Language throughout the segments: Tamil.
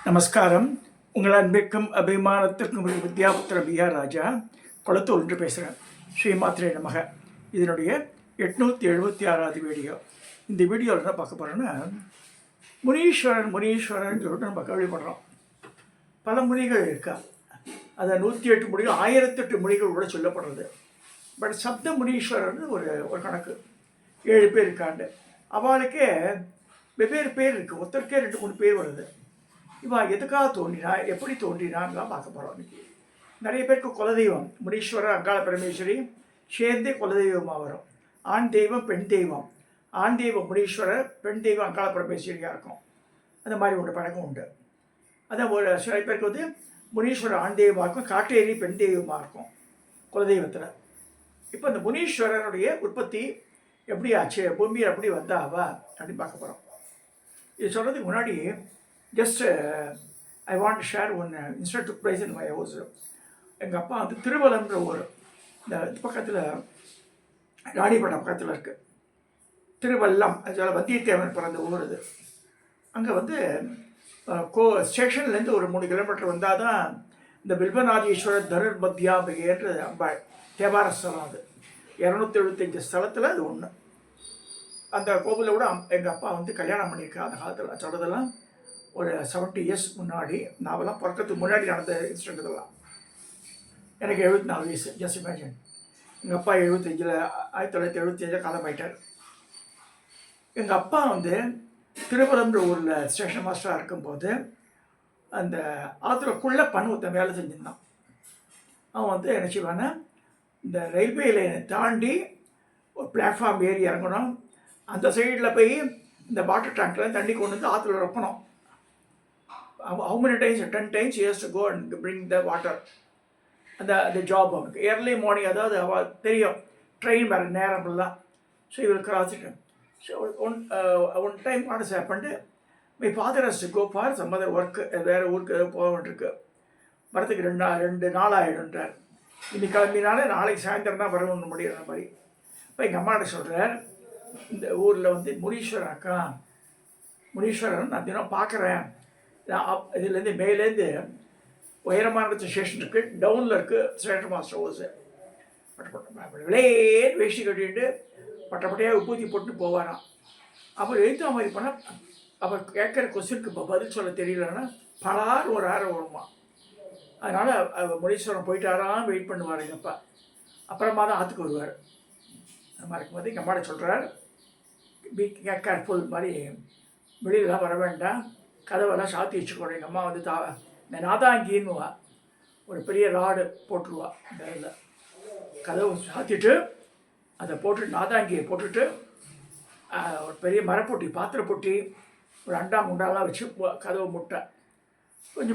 நமஸ்காரம். உங்கள் அன்பிற்கும் அபிமானத்திற்கும் வித்யாபுத்திர பிஆர் ராஜா கொளத்தூர் என்று பேசுகிறேன். ஸ்ரீமாத்திரே நமக. இதனுடைய 876வது வீடியோ. இந்த வீடியோவில் என்ன பார்க்க போகிறோன்னா, முனீஸ்வரன் சொல்லிட்டு நம்ம கேள்விப்படுறோம். பல முனிகள் இருக்கா. அதை 108 மொழிகள் 1008 மொழிகள் கூட சொல்லப்படுறது. பட் சப்த முனீஸ்வரன் ஒரு கணக்கு 7 பேர் இருக்காண்டு. அவளுக்கே வெவ்வேறு பேர் இருக்குது. ஒருத்தருக்கே 2-3 பேர் வருது. இவன் எதுக்காக தோன்றினா, எப்படி தோன்றினான்லாம் பார்க்க போகிறோம். இன்றைக்கி நிறைய பேருக்கு குலதெய்வம் முனீஸ்வரர் அங்காள பரமேஸ்வரி சேர்ந்தே குலதெய்வமாக வரும். ஆண் தெய்வம் பெண் தெய்வம், ஆண் தெய்வம் முனீஸ்வரர், பெண் தெய்வம் அங்காள பரமேஸ்வரியாக இருக்கும். அந்த மாதிரி ஒரு பழக்கம் உண்டு. அதான் ஒரு சில பேருக்கு வந்து முனீஸ்வரர் ஆண் தெய்வமாக இருக்கும், காட்டேரி பெண் தெய்வமாக இருக்கும் குலதெய்வத்தில். இப்போ இந்த முனீஸ்வரனுடைய உற்பத்தி எப்படி ஆச்சு, பூமியில் எப்படி வந்தாவா அப்படின்னு பார்க்க போகிறோம். இது சொல்கிறதுக்கு முன்னாடி just I want share one incident took place in my house. எங்கள் அப்பா வந்து திருவலம்ன்ற ஊர், இந்த பக்கத்தில் ராணிப்பட்டம் பக்கத்தில் இருக்குது. திருவல்லம், அதில் வந்தியத்தேவன் பிறந்த ஊர் இது. அங்கே வந்து ஸ்டேஷன்லேருந்து ஒரு 3 கிலோமீட்டர் வந்தால் தான் இந்த பில்வநாதீஸ்வரர் தனுர்மத்யாம்பிகை அம்பாள் தேவார ஸ்தலம். அது 275 ஸ்தலத்தில் அது ஒன்று. அந்த கோவிலை விட எங்கள் அப்பா வந்து கல்யாணம் பண்ணியிருக்கேன். அந்த காலத்தில் சொல்கிறதெல்லாம் ஒரு 70 இயர்ஸ் முன்னாடி. நாவெல்லாம் பிறக்கிறதுக்கு முன்னாடி நடந்த இன்சிடென்ட் இதெல்லாம். எனக்கு 74 வயசு. Just imagine. எங்கள் அப்பா 75 1975 காலமாயிட்டார். எங்கள் அப்பா வந்து திருவலம்ன்ற ஊரில் ஸ்டேஷன் மாஸ்டராக இருக்கும்போது அந்த ஆற்றுல குள்ளப்பன் ஒருத்தன் வேலை செஞ்சுருந்தான். அவன் வந்து என்ன செய்வானா, இந்த ரயில்வே லைனை தாண்டி ஒரு பிளாட்ஃபார்ம் ஏறி இறங்கணும். அந்த சைடில் போய் இந்த வாட்டர் டேங்க்கில் தண்ணி கொண்டு வந்து ஆற்றுல ரொப்பணும். How many times? 10 times he has to go and bring the water. அந்த ஜாப் அவனுக்கு ஏர்லி மார்னிங். அதாவது அவள் தெரியும் ட்ரெயின் வர நேரம்லாம். ஸோ இவர் cross it. So one time what is happened, my father has to go for some other work, வேறு ஊருக்கு ஏதோ போக வேண்டியிருக்கு. வரத்துக்கு 2 நாள் ஆகிடுன்றார். இன்னைக்கு கிளம்பினாலே நாளைக்கு சாயந்தரம் தான் வரணும்னு முடியுற மாதிரி. இப்போ எங்கள் அம்மாட்ட சொல்கிறார், இந்த ஊரில் வந்து முனீஸ்வரன் நான் தினம் பார்க்குறேன். இதுலேருந்து மேலேருந்து உயரமான ஸ்டேஷன் இருக்குது, டவுனில் இருக்குது ஸ்டேஷன் மாஸ்டர் ஹவுஸு. விளையே வேஷ்டி கட்டிட்டு பட்டப்பட்டையாக உப்பூத்தி போட்டு போவாராம். அப்புறம் எழுத்து மாதிரி பண்ணால் அவர் கேட்குற கொஸ்டினுக்கு இப்போ பதில் சொல்ல தெரியலன்னா பலாறு ஒரு ஆரம் வருமா. அதனால் முனீஸ்வரன் போயிட்டாராம் வெயிட் பண்ணுவார் எங்கள் அப்பா. அப்புறமா தான் ஆற்றுக்கு வருவார். அந்த மாதிரி இருக்கும்போது எங்கள் அம்மாட்ட சொல்கிறார், பி கேர்ஃபுல் மாதிரி, வெளியிலலாம் வர வேண்டாம், கதவெல்லாம் சாத்தி வச்சுக்கணும். எங்கள் அம்மா வந்து இந்த நாதாங்கின்னுவா, ஒரு பெரிய ராடு போட்டுருவா. இந்த இதில் கதவை சாத்திட்டு அதை போட்டுட்டு நாதாங்கியை போட்டுட்டு ஒரு பெரிய மரப்பொட்டி, பாத்திர பொட்டி, ஒரு அண்டா முண்டாலாம் வச்சு கதவை முட்டை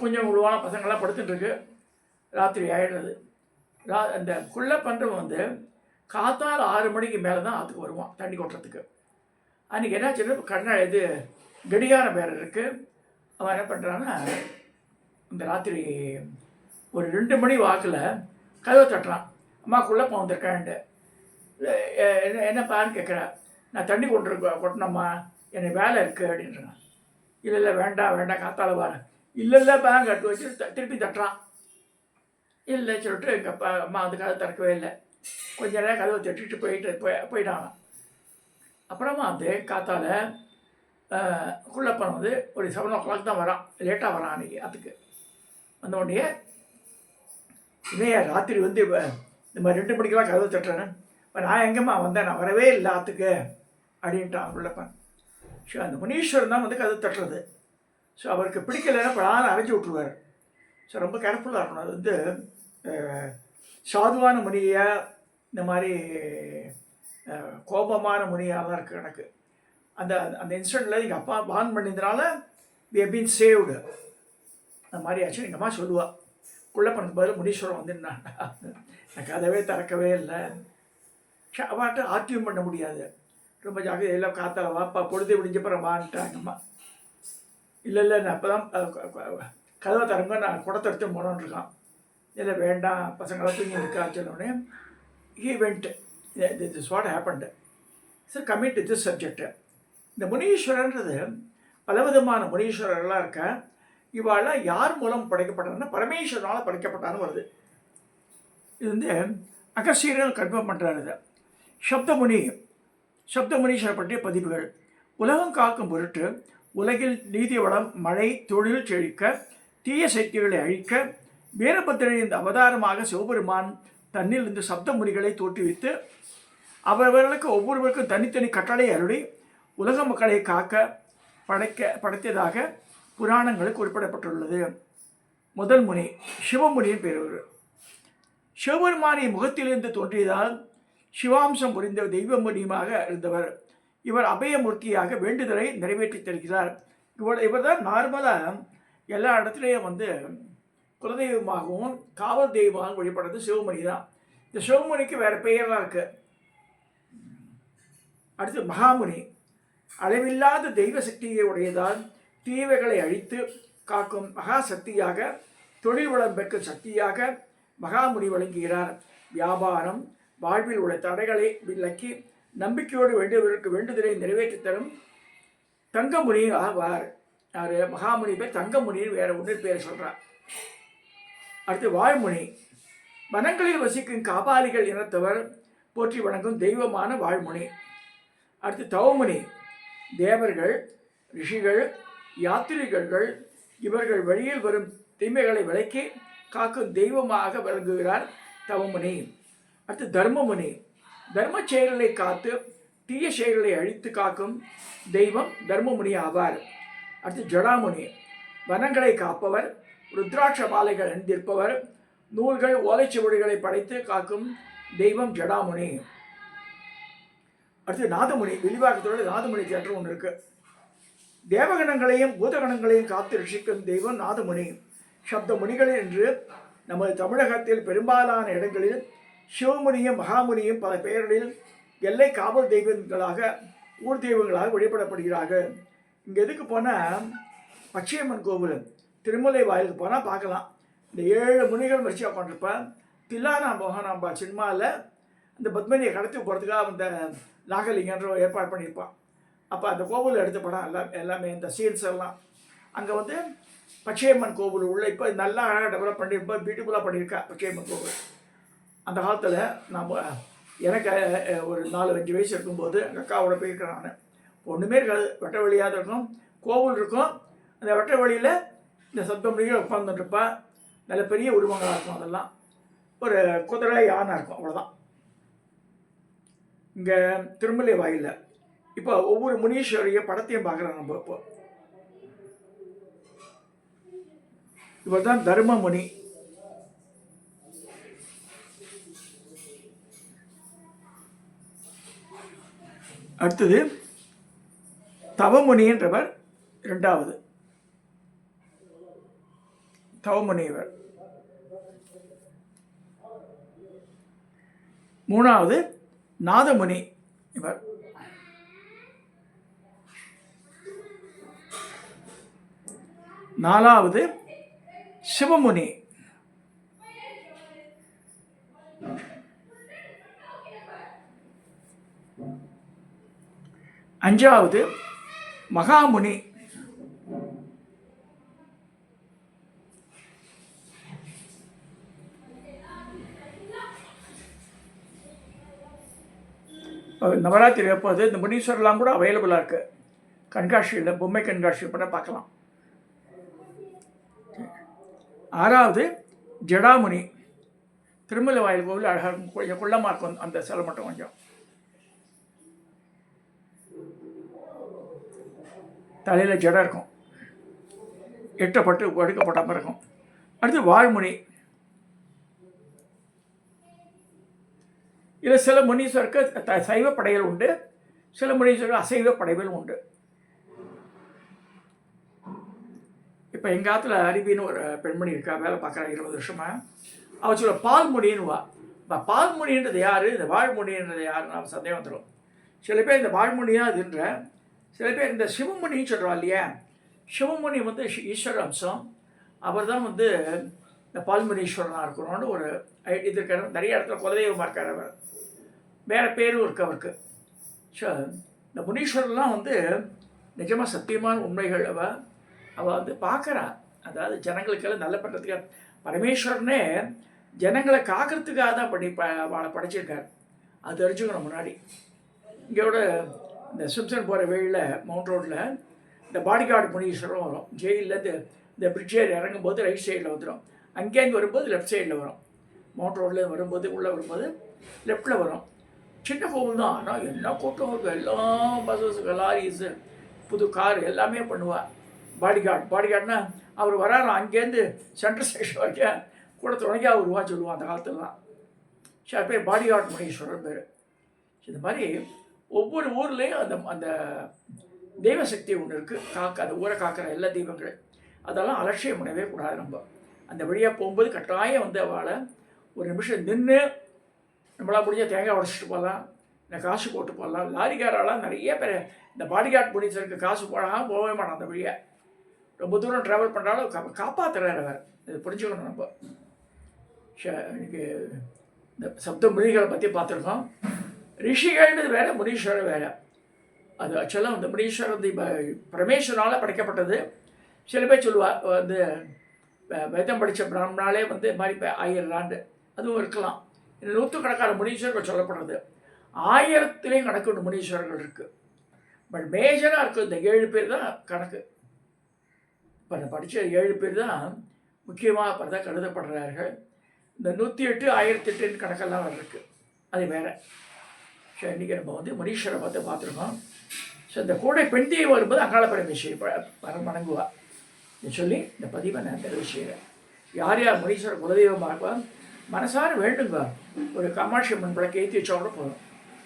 கொஞ்சம் விழுவான பசங்கள்லாம் படுத்துட்டுருக்கு. ராத்திரி ஆகிடுறது. அந்த குள்ளே பண்ணுறவன் வந்து காத்தால் 6 மணிக்கு மேலே தான் ஆற்றுக்கு வருவான் தண்ணி கொட்டுறதுக்கு. அன்றைக்கி என்னாச்சுன்னா இது கடிகாரம் வேறு இருக்குது. அவன் என்ன பண்ணுறான்னா, இந்த ராத்திரி ஒரு 2 மணி வாக்கில் கதவை தட்டுறான். அம்மாக்குள்ளே வந்திருக்கேன்ட்டு. என்னப்பான்னு கேட்குறேன். நான் தண்ணி கொட்டினம்மா, எனக்கு வேலை இருக்குது அப்படின்றான். இல்லை வேண்டாம் காத்தால வரேன். இல்லை பேங்க் கட்டு வச்சு திருப்பி தட்டுறான். இல்லை சொல்லிட்டு எங்கள் அம்மா அந்த கதவை திறக்கவே இல்லை. கொஞ்ச நேரம் கதவை தட்டிட்டு போயிட்டாங்க. அப்புறமா வந்து காத்தால குள்ளப்பன் வந்து ஒரு 7 o'clock தான் வரான். லேட்டாக வரான் அன்றைக்கி. அதுக்கு வந்த உடனே இதையே ராத்திரி வந்து இந்த மாதிரி 2 மணிக்கெல்லாம் கதவை தட்டுறேன். இப்போ நான் எங்கேம்மா வந்தேன், நான் வரவே இல்லை ஆற்றுக்கு அப்படின்ட்டான் குள்ளப்பன். ஸோ அந்த முனீஸ்வரன் தான் வந்து கதவை தட்டுறது. ஸோ அவருக்கு பிடிக்கலைன்னா பலான அரைஞ்சி விட்ருவார். ஸோ ரொம்ப கேர்ஃபுல்லாக இருக்கணும். அது வந்து சாதுவான முனியாக, இந்த மாதிரி கோபமான முனியாலாம் இருக்குது எனக்கு. அந்த இன்சிடெண்ட்டில் எங்கள் அப்பா பான் பண்ணியிருந்தனால வி ஹவ் பீன் சேவ்டு. அந்த மாதிரி ஆச்சு. எங்கள் அம்மா சொல்லுவாள், குள்ளப்பனுக்கு பதில் முனீஸ்வரன் வந்துருந்தான். எனக்கு கதவே திறக்கவே இல்லை. அவாட்ட ஆர்டியூம் பண்ண முடியாது. ரொம்ப ஜாக்கிரதை, எல்லாம் காத்தால வாப்பா, பொழுது விடிஞ்சப்பறம் வான்ட்டாங்க அம்மா. இல்லை நான் அப்போ தான் கதவை திறங்க, நான் குடத்தெடுத்து போனோன்னு இருக்கான். இல்லை வேண்டாம், பசங்களாம் தூங்கி இருக்கான்னு சொன்னோடனே he went. This is what happened. Sir coming to this subject. இந்த முனீஸ்வரன்றது பலவிதமான முனீஸ்வரர்களாக இருக்க. இவாளெல்லாம் யார் மூலம் படைக்கப்பட்டாங்கன்னா பரமேஸ்வரனால் படைக்கப்பட்டான்னு வருது. இது வந்து அகஸ்தியர் கன்ஃபார்ம் பண்ணுறாரு. இதை சப்தமுனீஸ்வரர் பற்றிய பதிவுகள். உலகம் காக்கும் பொருட்டு உலகில் நீதி வளம், மழை, தொழில் செழிக்க, தீய சக்திகளை அழிக்க வீரபத்திரனின் அவதாரமாக சிவபெருமான் தன்னிலிருந்து சப்த முனிகளை தோற்றுவித்து அவர்களுக்கு ஒவ்வொருவருக்கும் தனித்தனி கட்டளை அருளி உலக மக்களை காக்க படைத்ததாக புராணங்களில் குறிப்பிடப்பட்டுள்ளது. முதல் முனி சிவமுனியின் பேர். சிவபெருமானின் முகத்திலிருந்து தோன்றியதால் சிவாம்சம் புரிந்த தெய்வ முனியமாக இருந்தவர். இவர் அபயமூர்த்தியாக வேண்டுதலை நிறைவேற்றி தருகிறார். இவர் தான் நார்மலாக எல்லா இடத்துலையும் வந்து குலதெய்வமாகவும் காவல் தெய்வமாகவும் வழிபடுறது சிவமுனி தான். இந்த சிவமுனிக்கு வேறு பெயர்லாம் இருக்கு. அடுத்து மகாமுனி அளவில்லாத தெய்வ சக்தியை உடையதால் தீவைகளை அழித்து காக்கும் மகா சக்தியாக, தொழில் வளம் பெற்ற சக்தியாக மகாமுனி வழங்குகிறார். வியாபாரம், வாழ்வில் உள்ள தடைகளை விலக்கி நம்பிக்கையோடு வேண்டியவர்களுக்கு வேண்டுதலை நிறைவேற்றி தரும் தங்கமுனி ஆவார். யார்? மகாமுனி பேர் தங்கமுனின்னு வேற ஒன்று பேர் சொல்கிறார். அடுத்து வாழ்முனி வனங்களில் வசிக்கும் காபாலிகள் இனத்தவர் போற்றி வணங்கும் தெய்வமான வாழ்முனி. அடுத்து தவமுனி தேவர்கள், ரிஷிகள், யாத்திரிகர்கள் இவர்கள் வழியில் வரும் தீமைகளை விலக்கி காக்கும் தெய்வமாக விளங்குகிறார் தவமுனி. அடுத்து தர்மமுனி தர்ம செயல்களை காத்து தீய செயல்களை அழித்து காக்கும் தெய்வம் தர்மமுனி ஆவார். அடுத்து ஜடாமுனி வனங்களை காப்பவர், ருத்ராட்ச மாலைகள் அணிந்திருப்பவர், நூல்கள், ஓலைச்சுவடிகளை படைத்து காக்கும் தெய்வம் ஜடாமுனி. அடுத்து நாதமுனி விரிவாக்கத்தோடு நாதமுனி தேட்டர் ஒன்று இருக்கு. தேவகணங்களையும் பூதகணங்களையும் காத்து ரட்சிக்கும் தெய்வம் நாதமுனி. சப்த முனிகள் என்று நமது தமிழகத்தில் பெரும்பாலான இடங்களில் சிவமுனியும் மகாமுனியும் பல பெயர்களில் எல்லை காவல் தெய்வங்களாக, ஊர் தெய்வங்களாக வழிபடப்படுகிறார்கள். இங்கே எதுக்கு போனால் பச்சையம்மன் கோவில் திருமலை வாயிலுக்கு போனால் பார்க்கலாம். இந்த 7 முனிகள் வச்சு உட்காந்துருப்பேன். தில்லானா மோகனாம்பா சினிமாவில் அந்த பத்மினியை கடத்தி போகிறதுக்காக அந்த நாகலிங்கன்ற ஏற்பாடு பண்ணியிருப்பான். அப்போ அந்த கோவில் எடுத்த படம் எல்லாமே இந்த சீன்ஸ் எல்லாம் அங்கே வந்து பச்சையம்மன் கோவில் உள்ள இப்போ நல்லா அழகாக டெவலப் பண்ணி ரொம்ப பியூட்டிஃபுல்லாக பண்ணியிருக்கா பச்சையம்மன் கோவில். அந்த காலத்தில் நம்ம எனக்கு ஒரு 4-5 வயசு இருக்கும்போது எங்கள் அக்காவோட போயிருக்கிறேன். நான் ஒன்றுமே இருக்காது, வெட்ட வழியாக இருக்கும், கோவில் இருக்கும். அந்த வெட்ட வழியில் இந்த சப்தமுனிகள் உட்காந்துட்டுருப்பா. நல்ல பெரிய உருவங்களாக இருக்கும். அதெல்லாம் ஒரு குதிரை யானை இருக்கும், அவ்வளோதான். இங்கே திருமலை வாயிலில் இப்போ ஒவ்வொரு முனீஸ்வரிய படத்தையும் பார்க்குறோம் நம்ம. இப்போ இவர் தான் தர்மமுனி. அடுத்தது தவமுனின்றவர் 2வது. தவமுனி இவர். 3வது நாதமுனி இவர். 4வது சிவமுனி. 5வது மகாமுனி. 6 நவராத்திரி அப்போது இந்த முனீஸ்வரெலாம் கூட அவைலபிளாக இருக்குது. கண்காட்சியில் பொம்மை கண்காட்சி பண்ண பார்க்கலாம். 6வது ஜடாமுனி. திருமலை வாயில் கோவில் அழகாக இருக்கும், கொஞ்சம் குள்ளமாக இருக்கும் அந்த சிலை மட்டும் கொஞ்சம். தலையில் ஜடம் இருக்கும், எட்டப்பட்டு ஒடுக்கப்பட்ட மாதிரி இருக்கும். அடுத்து வாழ்முனி. இதில் சில முனீஸ்வருக்கு சைவ படைகள் உண்டு, சில முனீஸ்வருக்கு அசைவ படைகள் உண்டு. இப்போ எங்கள் காலத்தில் அருவின்னு ஒரு பெண்மணி இருக்கா, வேலை பார்க்குறா 20 வருஷமாக. அவள் சொல்ல பால்முனின்னுவா. இப்போ பால்முனின்றது யார், இந்த வாழ்முனின்றது யாருன்னு அவன் சந்தேகம் வந்துடும். சில பேர் இந்த வாழ்முனியாக இதுன்ற, சில பேர் இந்த சிவமுனின்னு சொல்கிறா இல்லையா. சிவமுனி வந்து ஈஸ்வர அம்சம். அவர் தான் வந்து இந்த பால்முனீஸ்வரனாக இருக்கணும்னு ஒரு இது இருக்கார். நிறைய இடத்துல குலதெய்வமாக இருக்கார் அவர். வேறு பேரும் இருக்குது அவருக்கு. ஸோ இந்த முனீஸ்வரர்லாம் வந்து நிஜமாக சத்தியமான உண்மைகள் அவள் வந்து பார்க்குறா. அதாவது ஜனங்களுக்கெல்லாம் நல்ல பண்ணுறதுக்கு பரமேஸ்வரனே ஜனங்களை காக்கிறதுக்காக தான் வாழை படைச்சிருக்காரு. அது தெரிஞ்சுக்கணும் முன்னாடி. இங்கேயோட இந்த சிம்சன் போகிற வழியில் மவுண்ட் ரோட்டில் இந்த பாடிகார்டு முனீஸ்வரம் வரும். ஜெயிலேருந்து இந்த பிரிட்ஜ் ஏறி இறங்கும்போது ரைட் சைடில் வந்துடும். அங்கேருந்து வரும்போது லெஃப்ட் சைடில் வரும். மவுண்ட் ரோட்லேருந்து வரும்போது உள்ளே வரும்போது லெஃப்டில் வரும். சின்ன கோவில் தான், ஆனால் என்ன கூட்டம் இருக்கும். எல்லாம் பஸ்ஸஸ், லாரிஸு, புது கார் எல்லாமே பண்ணுவாள். பாடிகார்டுனா அவர் வராரு அங்கேருந்து சென்ட்ரல் ஸ்டேஷன் வரைக்கும் கூட துணைக்காக வருவா சொல்லுவாள் அந்த காலத்துலலாம். சரி, பேர் பாடிகார்டு முனீஸ்வரர் பேர். இந்த மாதிரி ஒவ்வொரு ஊர்லேயும் அந்த அந்த தெய்வசக்தி ஒன்று இருக்குது. அந்த ஊரை காக்கிற எல்லா தெய்வங்களும் அதெல்லாம் அலட்சியம் பண்ணவே கூடாது. நம்ம அந்த வழியாக போகும்போது கட்டாயம் வந்து அவளை ஒரு நிமிஷம் நின்று நம்மளால் முடிஞ்ச தேங்காய் உடச்சிட்டு போகலாம், இந்த காசு போட்டு போடலாம். லாரிக்காரெல்லாம் நிறைய பேர் இந்த பாடிகார்டு முனீஸ்வருக்கு காசு போடாமல் போகவே மாட்டான். அந்த வழியாக ரொம்ப தூரம் ட்ராவல் பண்ணுறாலும் காப்பாற்றுறாரு வேறு. இது புரிஞ்சுக்கணும் நம்ம. இன்னைக்கு இந்த சப்த முனிகளை பற்றி பார்த்துருக்கோம். ரிஷிகள்ன்றது வேறு, முனீஸ்வரர் வேறு. அது ஆக்சுவலாக அந்த முனீஸ்வரர் வந்து இப்போ பரமேஸ்வரனால் படைக்கப்பட்டது. சில பேர் சொல்லுவாள் வந்து வேதம் படித்த பிராமணாலே வந்து மாதிரி ஆயிரலாண்டு அதுவும் இருக்கலாம். இந்த நூற்றுக்கணக்கான முனீஸ்வரர்கள் சொல்லப்படுறது. 1000லேயும் கணக்கு முனீஸ்வரர்கள் இருக்குது. பட் மேஜராக இருக்குது இந்த 7 பேர் தான் கணக்கு. இப்போ நான் படித்த 7 பேர் தான் முக்கியமாக இப்போ தான் கருதப்படுறார்கள். இந்த 108, 1008 கணக்கெல்லாம் இருக்குது, அது வேறு. ஸோ இன்றைக்கி நம்ம வந்து முனீஸ்வரை பார்த்துருக்கோம். ஸோ இந்த கூடை பெண் தெய்வம் வரும்போது அங்காள பரமேஸ்வரி வணங்குவா. இதை சொல்லி இந்த பதிவை நான் நிறைவு செய்கிறேன். யார் யார் முனீஸ்வரர் குலதெய்வமாக மனசார வேண்டுங்க. ஒரு காமாட்சி அம்மன் படத்தை ஏற்றி வச்சோட போதும்.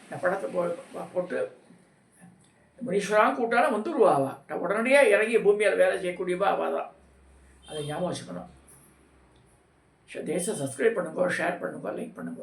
இந்த படத்தை போட்டு முனீஸ்வராக கூட்டாலும் வந்துடுவாவா. உடனடியாக இறங்கி பூமியால் வேலை செய்யக்கூடியவா அவள் தான். அதை ஞாபகம் வச்சுக்கணும். ஸோ தேசம் சப்ஸ்கிரைப் பண்ணுங்க, ஷேர் பண்ணுங்க, லைக் பண்ணுங்க.